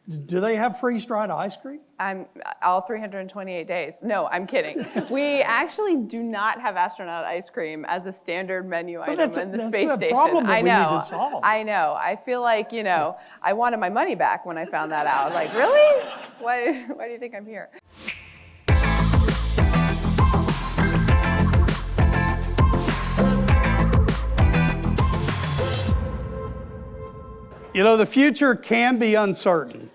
Do they have freeze-dried ice cream? I'm all 328 days. No, I'm kidding. We actually do not have astronaut ice cream as a standard menu item in the space station. That's a problem that we need to solve. I know. I feel like, I wanted my money back when I found that out. Like, really? Why do you think I'm here? The future can be uncertain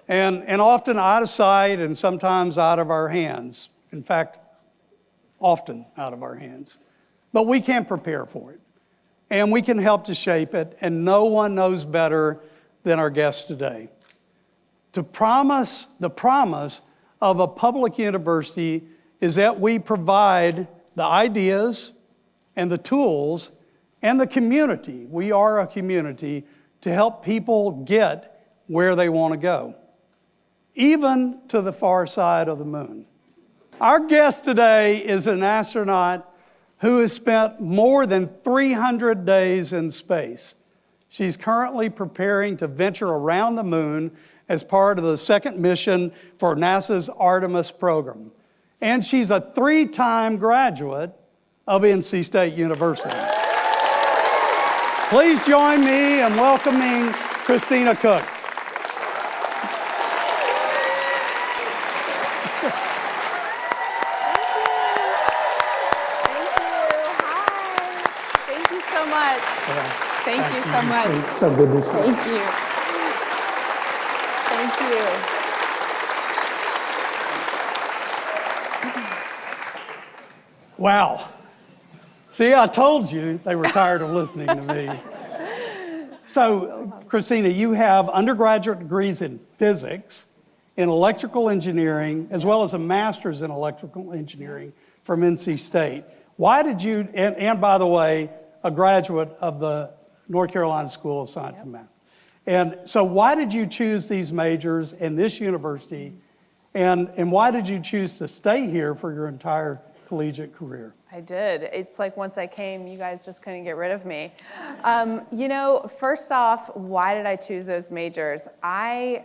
and often out of sight and sometimes out of our hands. In fact, often out of our hands. But we can prepare for it and we can help to shape it, and no one knows better than our guest today. The promise of a public university is that we provide the ideas and the tools and the community. We are a community to help people get where they want to go, even to the far side of the moon. Our guest today is an astronaut who has spent more than 300 days in space. She's currently preparing to venture around the moon as part of the second mission for NASA's Artemis program. And she's a 3-time graduate of NC State University. Please join me in welcoming Christina Koch. Thank you so much. Thank you so much. It's so good to see you. Thank you. Thank you. Wow. See, I told you they were tired of listening to me. So, Christina, you have undergraduate degrees in physics, in electrical engineering, as well as a master's in electrical engineering from NC State. Why did you, and by the way, a graduate of the North Carolina School of Science and Math. And so why did you choose these majors in this university, and why did you choose to stay here for your entire collegiate career? I did. It's like once I came, you guys just couldn't get rid of me. First off, why did I choose those majors? I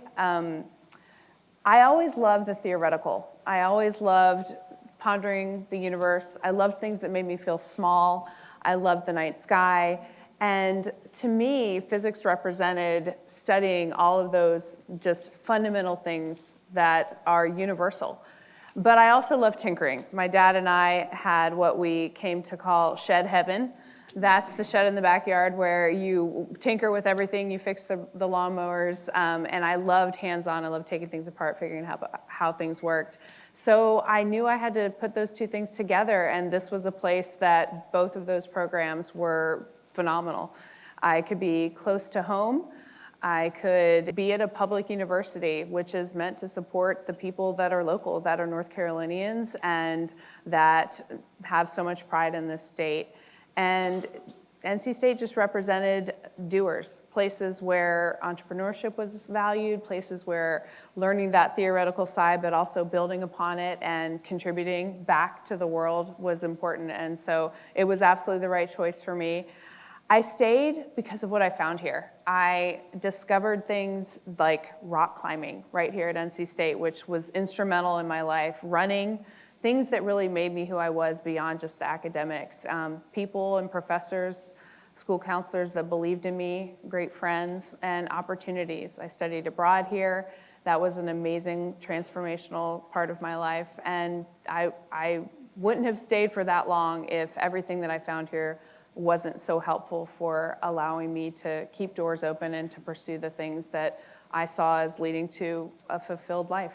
always loved the theoretical. I always loved pondering the universe. I loved things that made me feel small. I loved the night sky. And to me, physics represented studying all of those just fundamental things that are universal. But I also love tinkering. My dad and I had what we came to call shed heaven. That's the shed in the backyard where you tinker with everything, you fix the lawnmowers, and I loved hands-on. I loved taking things apart, figuring out how things worked. So I knew I had to put those two things together, and this was a place that both of those programs were phenomenal. I could be close to home. I could be at a public university, which is meant to support the people that are local, that are North Carolinians, and that have so much pride in this state. And NC State just represented doers, places where entrepreneurship was valued, places where learning that theoretical side, but also building upon it and contributing back to the world was important. And so it was absolutely the right choice for me. I stayed because of what I found here. I discovered things like rock climbing right here at NC State, which was instrumental in my life, running, things that really made me who I was beyond just the academics. People and professors, school counselors that believed in me, great friends, and opportunities. I studied abroad here. That was an amazing transformational part of my life. And I wouldn't have stayed for that long if everything that I found here wasn't so helpful for allowing me to keep doors open and to pursue the things that I saw as leading to a fulfilled life.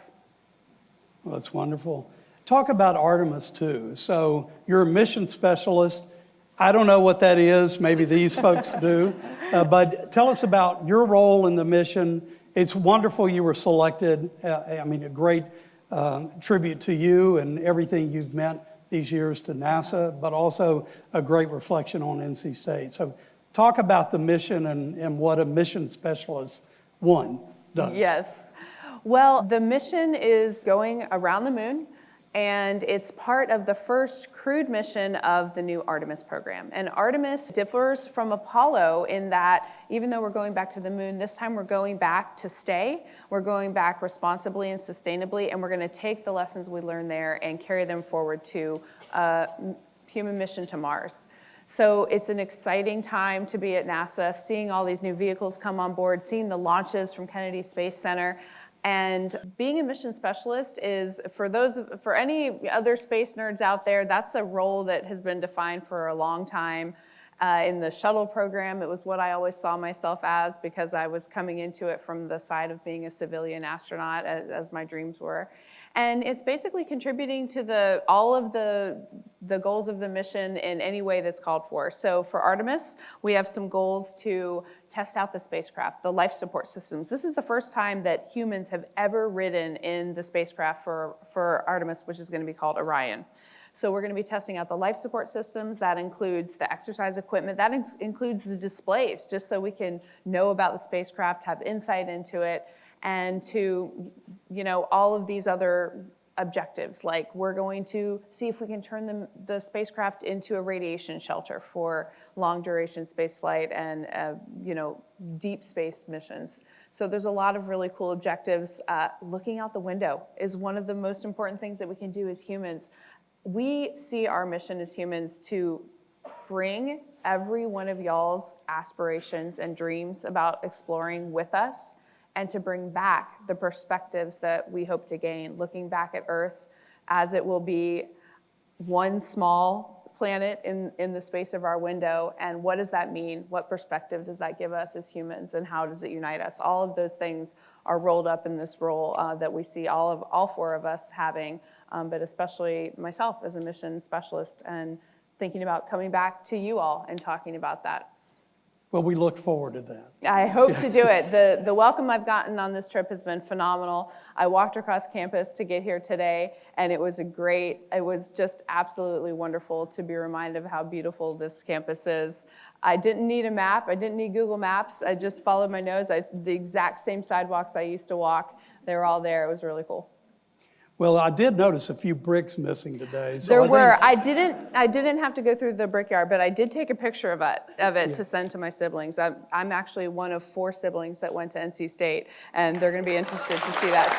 Well, that's wonderful. Talk about Artemis too. So you're a mission specialist. I don't know what that is. Maybe these folks do. But tell us about your role in the mission. It's wonderful you were selected. A great tribute to you and everything you've meant these years to NASA, but also a great reflection on NC State. So talk about the mission and what a mission specialist, one, does. Yes. Well, the mission is going around the moon And it's part of the first crewed mission of the new Artemis program. And Artemis differs from Apollo in that even though we're going back to the moon, this time we're going back to stay. We're going back responsibly and sustainably, and we're going to take the lessons we learned there and carry them forward to a human mission to Mars. So it's an exciting time to be at NASA, seeing all these new vehicles come on board, seeing the launches from Kennedy Space Center. And being a mission specialist is, for any other space nerds out there, that's a role that has been defined for a long time. In the shuttle program, it was what I always saw myself as because I was coming into it from the side of being a civilian astronaut, as my dreams were. And it's basically contributing to all of the goals of the mission in any way that's called for. So for Artemis, we have some goals to test out the spacecraft, the life support systems. This is the first time that humans have ever ridden in the spacecraft for Artemis, which is going to be called Orion. So we're going to be testing out the life support systems. That includes the exercise equipment. That includes the displays, just so we can know about the spacecraft, have insight into it, and to, all of these other objectives. Like we're going to see if we can turn the spacecraft into a radiation shelter for long duration space flight and, deep space missions. So there's a lot of really cool objectives. Looking out the window is one of the most important things that we can do as humans. We see our mission as humans to bring every one of y'all's aspirations and dreams about exploring with us and to bring back the perspectives that we hope to gain, looking back at Earth as it will be one small planet in the space of our window. And what does that mean? What perspective does that give us as humans, and how does it unite us? All of those things are rolled up in this role that we see all four of us having, but especially myself as a mission specialist and thinking about coming back to you all and talking about that. Well, we look forward to that. I hope to do it. The welcome I've gotten on this trip has been phenomenal. I walked across campus to get here today, and it was just absolutely wonderful to be reminded of how beautiful this campus is. I didn't need a map. I didn't need Google Maps. I just followed my nose. The exact same sidewalks I used to walk, they were all there. It was really cool. Well, I did notice a few bricks missing today. So There were. I didn't have to go through the brickyard, but I did take a picture of it to send to my siblings. I'm actually one of 4 siblings that went to NC State, and they're going to be interested to see that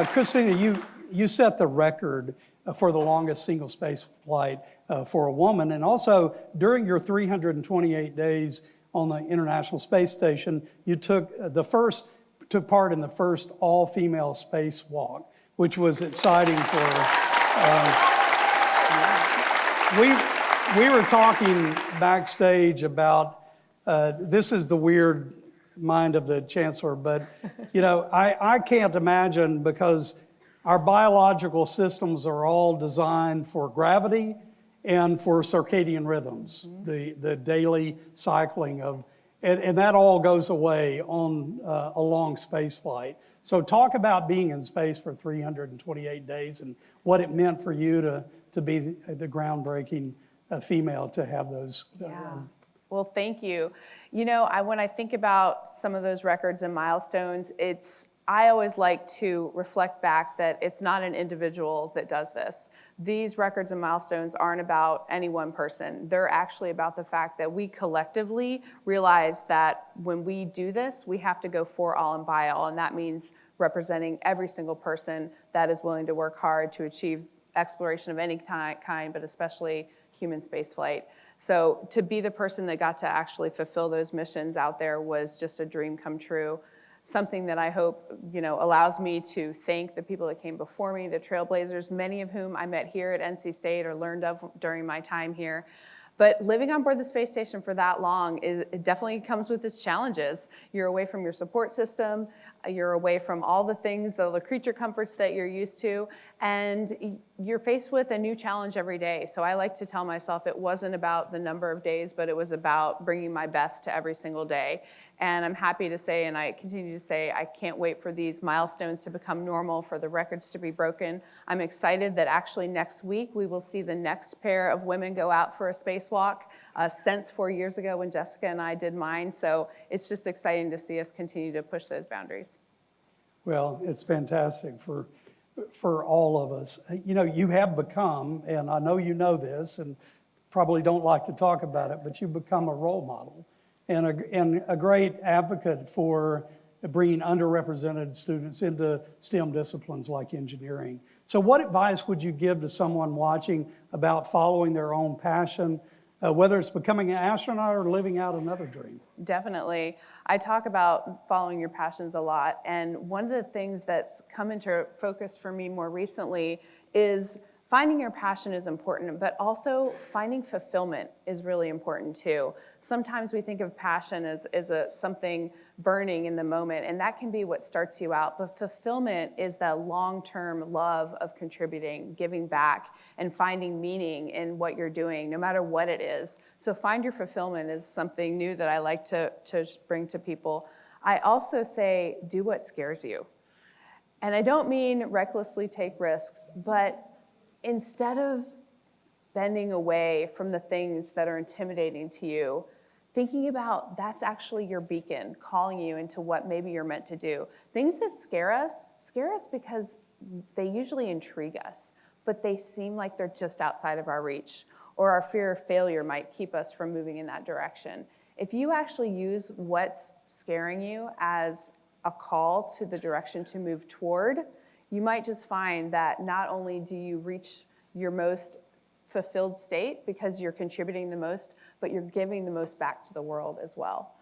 too. Christina, you set the record for the longest single space flight for a woman, and also during your 328 days on the International Space Station, you took part in the first all-female spacewalk, which was exciting for. We were talking backstage about this is the weird mind of the chancellor, but I can't imagine, because our biological systems are all designed for gravity and for circadian rhythms, the daily cycling of. And that all goes away on a long space flight. So talk about being in space for 328 days and what it meant for you to be the groundbreaking female to have those. Yeah. Well, thank you. When I think about some of those records and milestones, I always like to reflect back that it's not an individual that does this. These records and milestones aren't about any one person. They're actually about the fact that we collectively realize that when we do this, we have to go for all and by all, and that means representing every single person that is willing to work hard to achieve exploration of any kind, but especially human spaceflight. So to be the person that got to actually fulfill those missions out there was just a dream come true. Something that I hope, allows me to thank the people that came before me, the trailblazers, many of whom I met here at NC State or learned of during my time here. But living on board the space station for that long, it definitely comes with its challenges. You're away from your support system, you're away from all the things, all the creature comforts that you're used to, and you're faced with a new challenge every day. So I like to tell myself it wasn't about the number of days, but it was about bringing my best to every single day. And I'm happy to say, and I continue to say, I can't wait for these milestones to become normal, for the records to be broken. I'm excited that actually next week we will see the next pair of women go out for a spacewalk since 4 years ago when Jessica and I did mine. So it's just exciting to see us continue to push those boundaries. Well, it's fantastic for all of us. You know, you have become, and I know you know this, and probably don't like to talk about it, but you've become a role model and a great advocate for bringing underrepresented students into STEM disciplines like engineering. So what advice would you give to someone watching about following their own passion, whether it's becoming an astronaut or living out another dream? Definitely. I talk about following your passions a lot, and one of the things that's come into focus for me more recently is finding your passion is important, but also finding fulfillment is really important too. Sometimes we think of passion as something burning in the moment, and that can be what starts you out, but fulfillment is that long-term love of contributing, giving back, and finding meaning in what you're doing, no matter what it is. So find your fulfillment is something new that I like to bring to people. I also say, do what scares you. And I don't mean recklessly take risks, but instead of bending away from the things that are intimidating to you, thinking about that's actually your beacon calling you into what maybe you're meant to do. Things that scare us because they usually intrigue us, but they seem like they're just outside of our reach, or our fear of failure might keep us from moving in that direction. If you actually use what's scaring you as a call to the direction to move toward, you might just find that not only do you reach your most fulfilled state because you're contributing the most, but you're giving the most back to the world as well.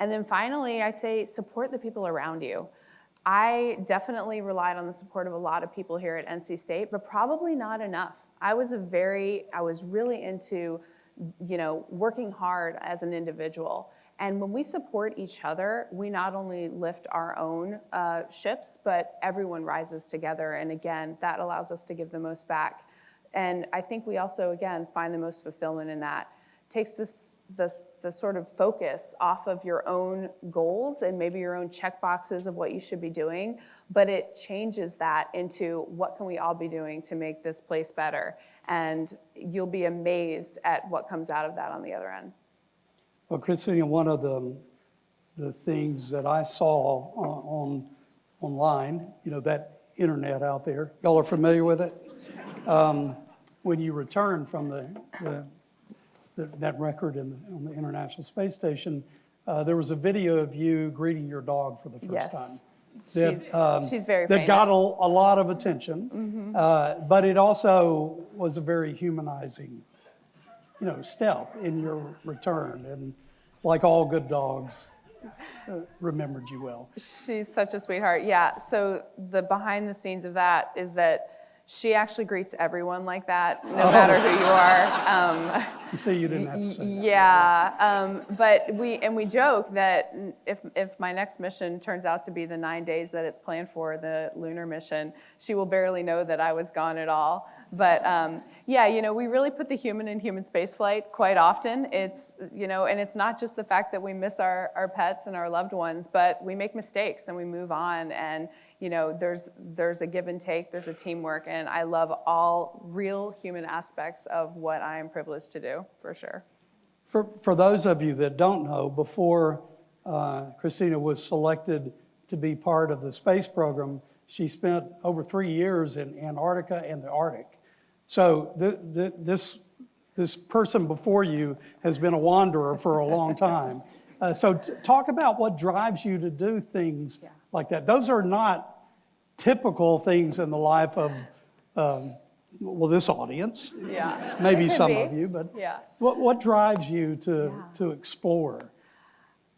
And then finally, I say support the people around you. I definitely relied on the support of a lot of people here at NC State, but probably not enough. I was really into, working hard as an individual. And when we support each other, we not only lift our own ships, but everyone rises together. And again, that allows us to give the most back. And I think we also, again, find the most fulfillment in that. Takes the sort of focus off of your own goals and maybe your own check boxes of what you should be doing, but it changes that into what can we all be doing to make this place better. And you'll be amazed at what comes out of that on the other end. Well, Christina, one of the things that I saw online, that internet out there, y'all are familiar with it? When you return from that record on the International Space Station, there was a video of you greeting your dog for the first time. She's very famous. That got a lot of attention, but it also was a very humanizing step in your return, and like all good dogs, remembered you well. She's such a sweetheart. Yeah, so the behind the scenes of that is that she actually greets everyone like that, no matter who you are. You say you didn't have to say that. Yeah, but we joke that if my next mission turns out to be the 9 days that it's planned for, the lunar mission, she will barely know that I was gone at all. But we really put the human in human spaceflight quite often. It's, and it's not just the fact that we miss our pets and our loved ones, but we make mistakes and we move on, and there's a give and take, there's a teamwork, and I love all real human aspects of what I am privileged to do, for sure. For those of you that don't know, before Christina was selected to be part of the space program, she spent over 3 years in Antarctica and the Arctic. So this person before you has been a wanderer for a long time. So talk about what drives you to do things like that. Those are not typical things in the life of, this audience. Yeah. Maybe some of you, but what drives you to explore?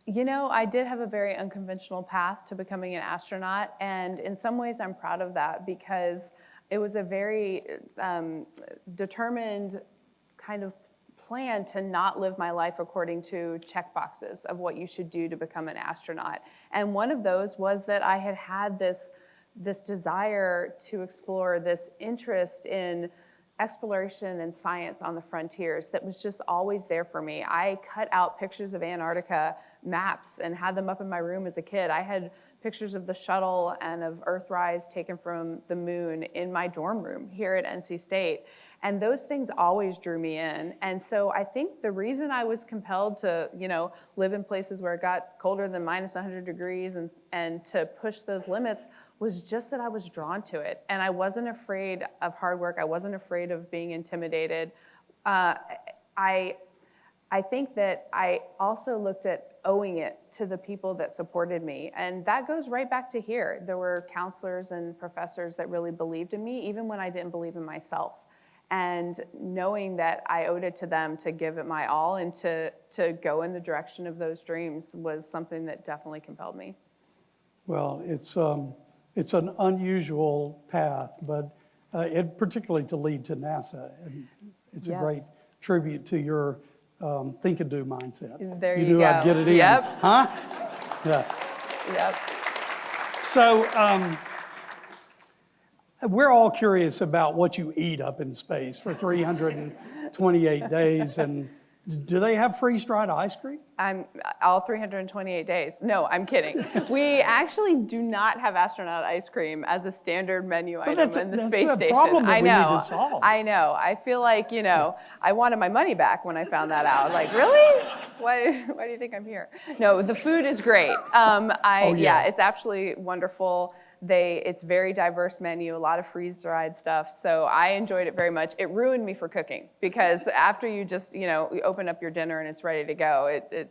I did have a very unconventional path to becoming an astronaut, and in some ways I'm proud of that because it was a very determined kind of plan to not live my life according to check boxes of what you should do to become an astronaut. And one of those was that I had this desire to explore, this interest in exploration and science on the frontiers that was just always there for me. I cut out pictures of Antarctica maps and had them up in my room as a kid. I had pictures of the shuttle and of Earthrise taken from the moon in my dorm room here at NC State. And those things always drew me in. And so I think the reason I was compelled to, live in places where it got colder than minus 100 degrees and to push those limits was just that I was drawn to it. And I wasn't afraid of hard work. I wasn't afraid of being intimidated. I think that I also looked at owing it to the people that supported me. And that goes right back to here. There were counselors and professors that really believed in me, even when I didn't believe in myself. And knowing that I owed it to them to give it my all and to go in the direction of those dreams was something that definitely compelled me. Well, it's an unusual path, but it particularly to lead to NASA. And it's a great tribute to your think and do mindset. There you you knew go. I'd get it in. Yep. Huh? Yeah. Yep. So we're all curious about what you eat up in space for 328 days. And do they have freeze-dried ice cream? All 328 days. No, I'm kidding. We actually do not have astronaut ice cream as a standard menu item in the space station. That's a problem that we need to solve. I know. I feel like, I wanted my money back when I found that out. Like, really? Why do you think I'm here? No, the food is great. Yeah, it's absolutely wonderful. It's very diverse menu, a lot of freeze-dried stuff. So I enjoyed it very much. It ruined me for cooking because after you just, you open up your dinner and it's ready to go, it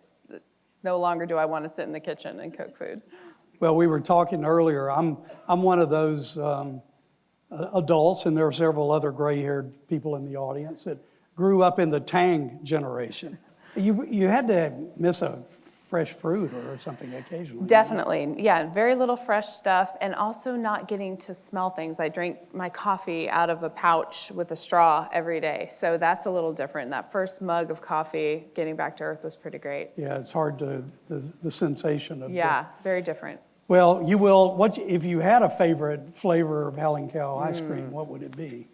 no longer do I want to sit in the kitchen and cook food. Well, we were talking earlier. I'm one of those adults, and there are several other gray-haired people in the audience that grew up in the Tang generation. You had to miss a fresh fruit or something occasionally. Definitely, yeah, very little fresh stuff, and also not getting to smell things. I drink my coffee out of a pouch with a straw every day, so that's a little different. That first mug of coffee, getting back to Earth was pretty great. Yeah, it's hard to, the sensation of very different. Well, if you had a favorite flavor of 𝐒𝐿 ice cream, what would it be?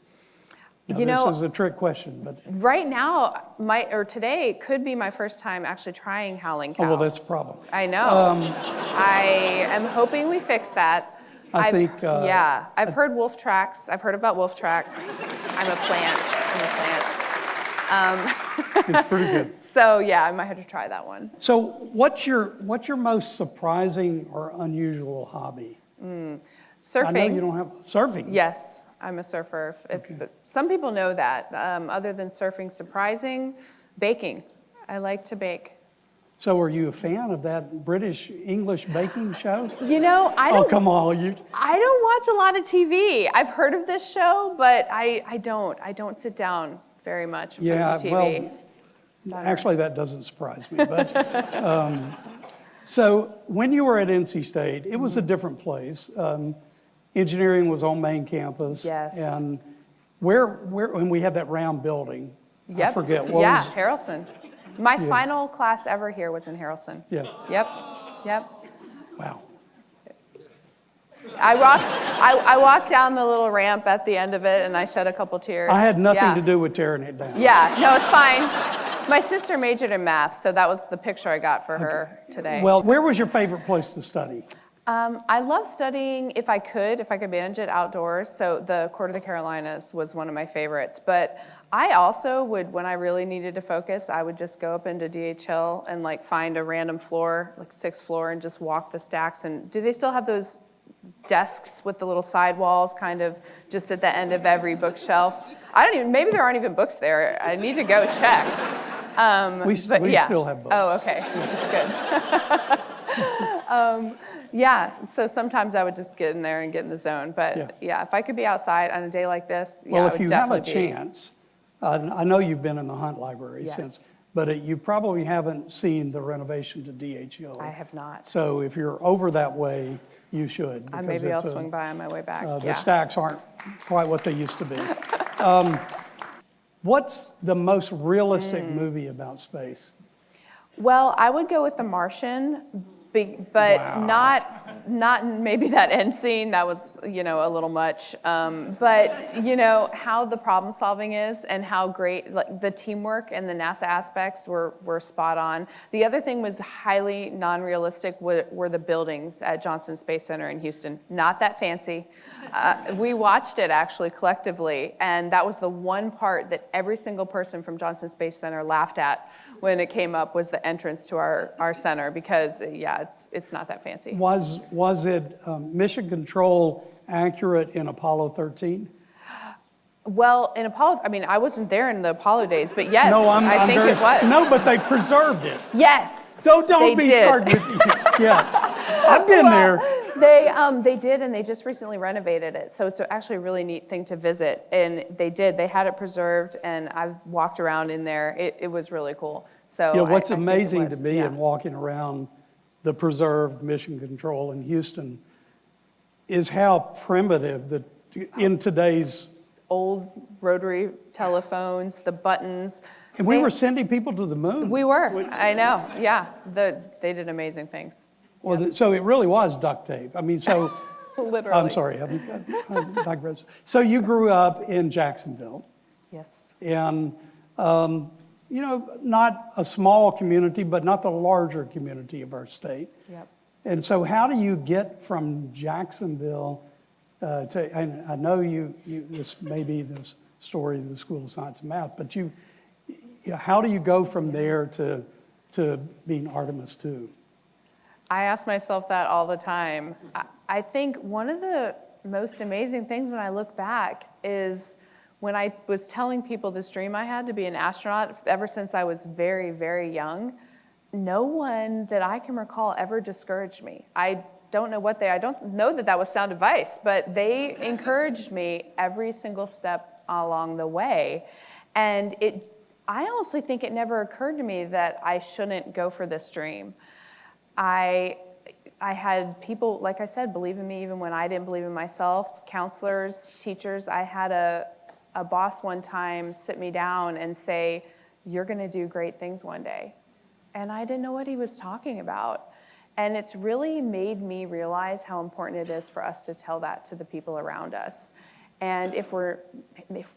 Now, this is a trick question, but right now, today could be my first time actually trying 𝐿𝐿. Oh, well, that's a problem. I know. I am hoping we fix that. I've heard wolf tracks. I've heard about wolf tracks. I'm a plant. It's pretty good. So yeah, I might have to try that one. So what's your most surprising or unusual hobby? Surfing. I know you don't have surfing. Yes. I'm a surfer. But some people know that. Other than surfing, surprising, baking. I like to bake. So are you a fan of that British English baking show? I don't. Oh, come on. I don't watch a lot of TV. I've heard of this show, but I don't sit down very much in front of the TV. Well, actually, that doesn't surprise me. But so when you were at NC State, it was a different place. Engineering was on main campus. Yes. And when we had that round building, Yep. I forget what was. Harrelson. My final class ever here was in Harrelson. Yeah. Yep. Wow. I walked down the little ramp at the end of it, and I shed a couple tears. I had nothing to do with tearing it down. Yeah, no, it's fine. My sister majored in math, so that was the picture I got for her today. Well, where was your favorite place to study? I love studying, if I could manage it outdoors. So the Court of the Carolinas was one of my favorites. But I also would, when I really needed to focus, I would just go up into DHL and find a random floor, like 6th floor, and just walk the stacks. And do they still have those desks with the little side walls kind of just at the end of every bookshelf? Maybe there aren't even books there. I need to go check. We still have books. Oh, okay, that's good. Yeah, so sometimes I would just get in there and get in the zone. But yeah, if I could be outside on a day like this, well, it would if you definitely have a chance, I know you've been in the Hunt Library since, but you probably haven't seen the renovation to DHL. I have not. So if you're over that way, you should. Maybe I'll swing by on my way back. The stacks aren't quite what they used to be. What's the most realistic movie about space? Well, I would go with The Martian, But Wow. not maybe that end scene, that was, a little much. But, how the problem solving is and how great, like, the teamwork and the NASA aspects were spot on. The other thing was highly non-realistic were the buildings at Johnson Space Center in Houston. Not that fancy. We watched it actually collectively, and that was the one part that every single person from Johnson Space Center laughed at when it came up, was the entrance to our center, because it's not that fancy. Was it mission control accurate in Apollo 13? Well, in Apollo, I wasn't there in the Apollo days, but yes, I think it was. No, but they preserved it. Yes. Don't they be did. starting with, yeah. I've been there. They did, and they just recently renovated it. So it's actually a really neat thing to visit. And they had it preserved, and I've walked around in there. It was really cool. So Yeah, what's I think amazing it to was, me yeah. in walking around the preserved mission control in Houston is how primitive in today's. Old rotary telephones, the buttons. And we were sending people to the moon. We were, I know, yeah. They did amazing things. Well, so it really was duct tape. So. Literally. I'm sorry, I digress. So you grew up in Jacksonville. Yes. And, not a small community, but not the larger community of our state. Yep. And so how do you get from Jacksonville and I know this may be the story of the School of Science and Math, but how do you go from there to being Artemis 2? I ask myself that all the time. I think one of the most amazing things when I look back is when I was telling people this dream I had to be an astronaut ever since I was very, very young, no one that I can recall ever discouraged me. I don't know that was sound advice, but they encouraged me every single step along the way. And I honestly think it never occurred to me that I shouldn't go for this dream. I had people, like I said, believe in me even when I didn't believe in myself. Counselors, teachers. I had a boss one time sit me down and say, "You're going to do great things one day." And I didn't know what he was talking about. And it's really made me realize how important it is for us to tell that to the people around us. And if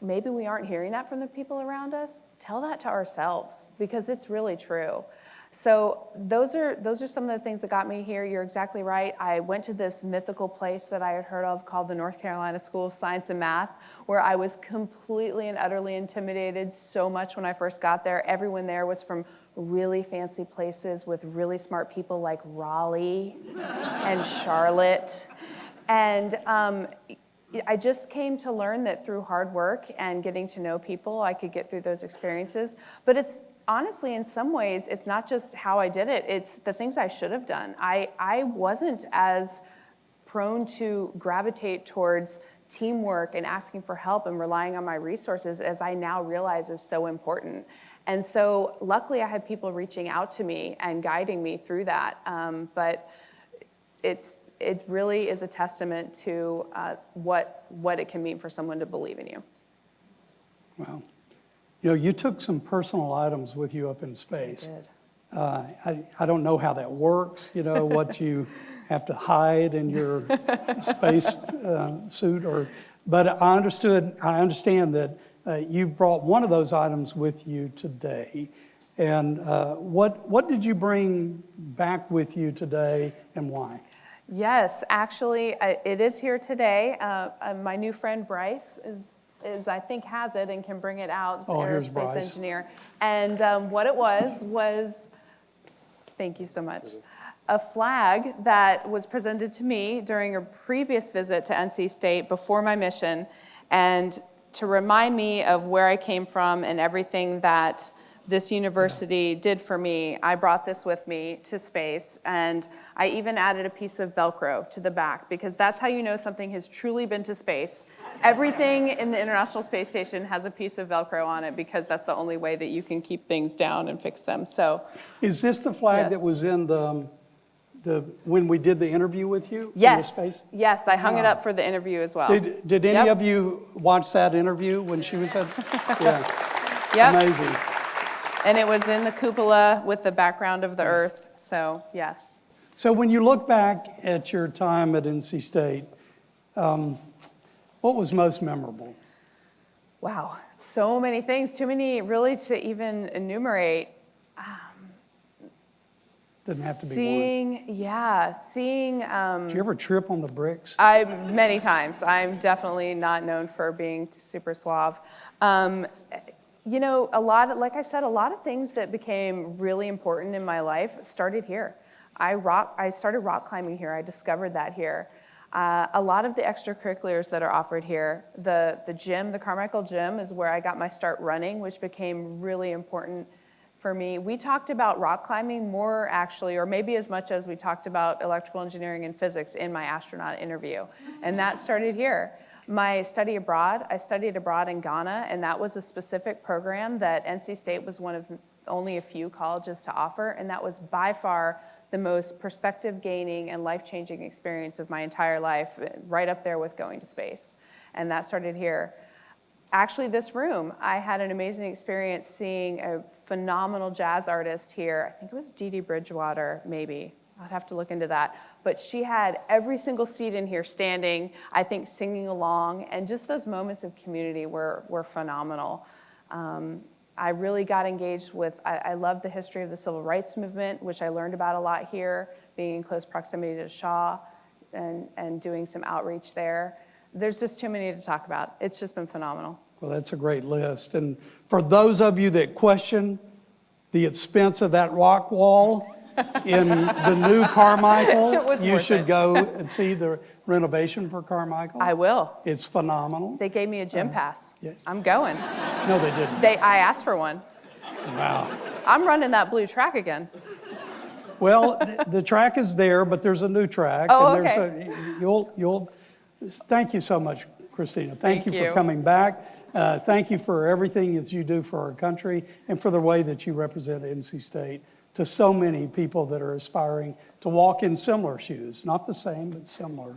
maybe we aren't hearing that from the people around us, tell that to ourselves, because it's really true. So those are some of the things that got me here. You're exactly right. I went to this mythical place that I had heard of called the North Carolina School of Science and Math, where I was completely and utterly intimidated so much when I first got there. Everyone there was from really fancy places with really smart people like Raleigh and Charlotte. And I just came to learn that through hard work and getting to know people, I could get through those experiences. But it's honestly, in some ways, it's not just how I did it, it's the things I should have done. I wasn't as prone to gravitate towards teamwork and asking for help and relying on my resources as I now realize is so important. And so luckily I had people reaching out to me and guiding me through that. But it really is a testament to what it can mean for someone to believe in you. Wow. You took some personal items with you up in space. I did. I don't know how that works, what you have to hide in your space suit, but I understand that you've brought one of those items with you today. And what did you bring back with you today, and why? Yes, actually, it is here today. My new friend Bryce is I think has it and can bring it out. It's an here's aerospace Bryce. engineer. And what it was, thank you so much, a flag that was presented to me during a previous visit to NC State before my mission, and to remind me of where I came from and everything that this university did for me. I brought this with me to space, and I even added a piece of Velcro to the back, because that's how you know something has truly been to space. Everything in the International Space Station has a piece of Velcro on it, because that's the only way that you can keep things down and fix them. So, is this the flag Yes. that was in the when we did the interview with you? yes, In the space? yes, I hung it up for the interview as well. Did any Yep. of you watch that interview when she was at? Yeah. Yep. Amazing. And it was in the cupola with the background of the Earth, so yes. So when you look back at your time at NC State, what was most memorable? Wow, so many things, too many really to even enumerate. Didn't have to be one. Seeing. Did you ever trip on the bricks? Many times. I'm definitely not known for being super suave. You know, like I said, a lot of things that became really important in my life started here. I started rock climbing here. I discovered that here. A lot of the extracurriculars that are offered here, the gym, the Carmichael Gym, is where I got my start running, which became really important for me. We talked about rock climbing more actually, or maybe as much as we talked about electrical engineering and physics in my astronaut interview. And that started here. My study abroad, I studied abroad in Ghana, and that was a specific program that NC State was one of only a few colleges to offer, and that was by far the most perspective-gaining and life-changing experience of my entire life, right up there with going to space. And that started here. Actually, this room, I had an amazing experience seeing a phenomenal jazz artist here. I think it was Dee Dee Bridgewater, maybe. I'd have to look into that. But she had every single seat in here standing, I think singing along, and just those moments of community were phenomenal. I really got engaged with, I love the history of the civil rights movement, which I learned about a lot here, being in close proximity to Shaw and doing some outreach there. There's just too many to talk about. It's just been phenomenal. Well, that's a great list. And for those of you that question the expense of that rock wall in the new Carmichael, you should go and see the renovation for Carmichael. I will. It's phenomenal. They gave me a gym pass. Yeah. I'm going. No, they didn't. I asked for one. Wow. I'm running that blue track again. Well, the track is there, but there's a new track. Oh, and okay. You'll. Thank you so much, Christina. Thank you for you. coming back. Thank you for everything that you do for our country and for the way that you represent NC State to so many people that are aspiring to walk in similar shoes, not the same, but similar.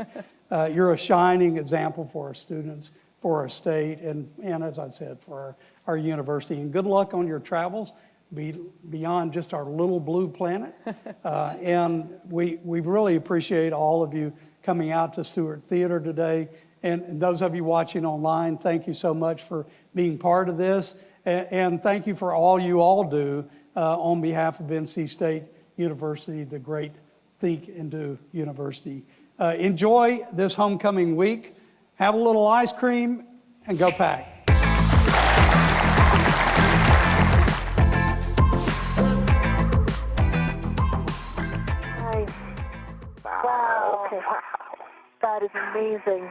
You're a shining example for our students, for our state, and as I said, for our university. And good luck on your travels beyond just our little blue planet. And we really appreciate all of you coming out to Stewart Theater today. And those of you watching online, thank you so much for being part of this. And thank you for all you all do on behalf of NC State University, the great Think and Do University. Enjoy this homecoming week. Have a little ice cream and go Pack. Nice. Wow. Okay. That is amazing.